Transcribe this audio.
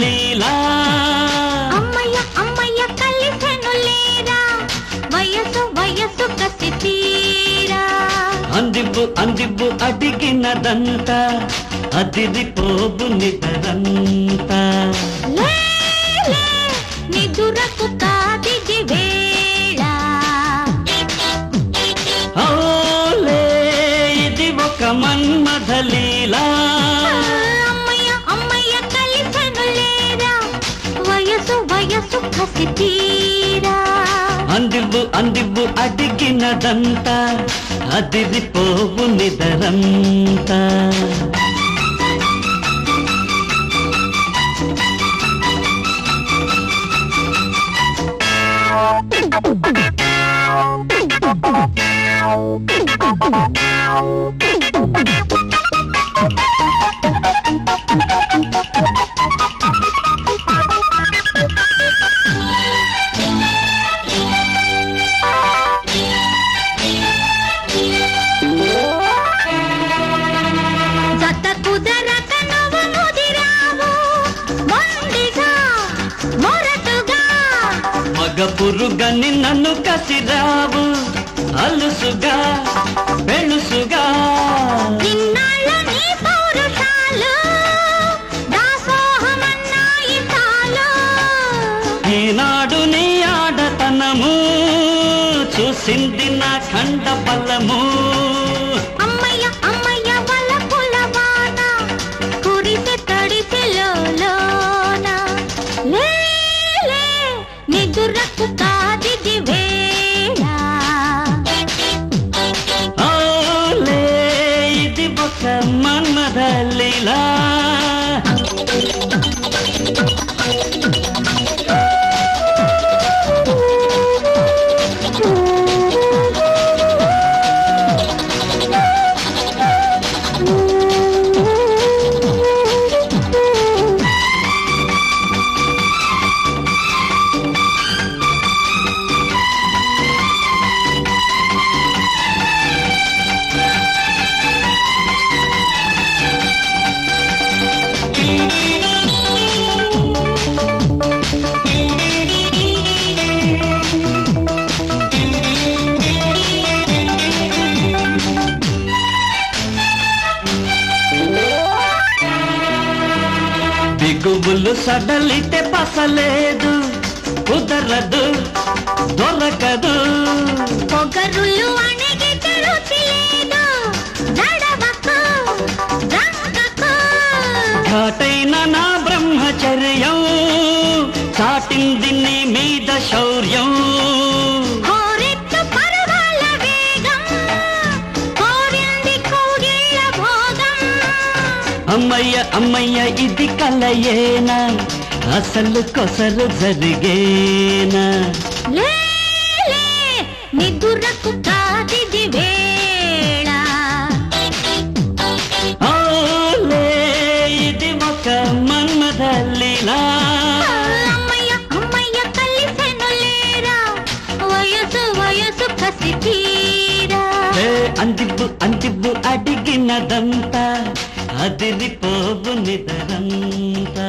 లీలా అమ్మయ్య అమ్మయ్య కలిసెను లేరా వయసు వయసు కసి తీరా అందివ్వు అందివ్వు అడిగినదంతా అదిరిపోవు నిదరంతా నిదురకు కాదిది వేళ ఓలే ఇది ఒక మన్మథ లీలా అమ్మయ్య అమ్మయ్య కలిసెను లేరా వయసు వయసు కసి తీరా అందివ్వు అందివ్వు అడిగినదంతా అదిరిపోవు నిదరంతా పురుగని నన్ను కసిరావు అలుసుగా పెళుసుగా ఈనాడు నీ ఆడతనము చూసింది నా ఖండ బలము అమ్మయ్య అమ్మయ్య వల పులవాన కురిసె తడిసె లోన నిదురకు కాదిది వేళ ఓలే ఇది ఒక మన్మథ లీలా బిగువులు సడలితే పసలేదు కుదరదు దొరకదు పొగరులు అణిగితే రుచి లేదు నడవకు రంగకు ఘాటైన నా బ్రహ్మచర్యం చాటింది నీ మీద శౌర్యం కోరెత్తు పరువాల వేగం కోరింది కోగిళ్ళ భోగం అమ్మయ్య అమ్మయ్య ఇది కలయేనా అసలు కొసలు జరిగేనా నిదురకు కాదిది వేళ ఓలే ఇది ఒక మన్మథ లీలా అమ్మయ్య అమ్మయ్య కలిసెను లేరా వయసు వయసు కసి తీరా అందివ్వు అందివ్వు అడిగినదంతా అదిరిపోవు నిదరంతా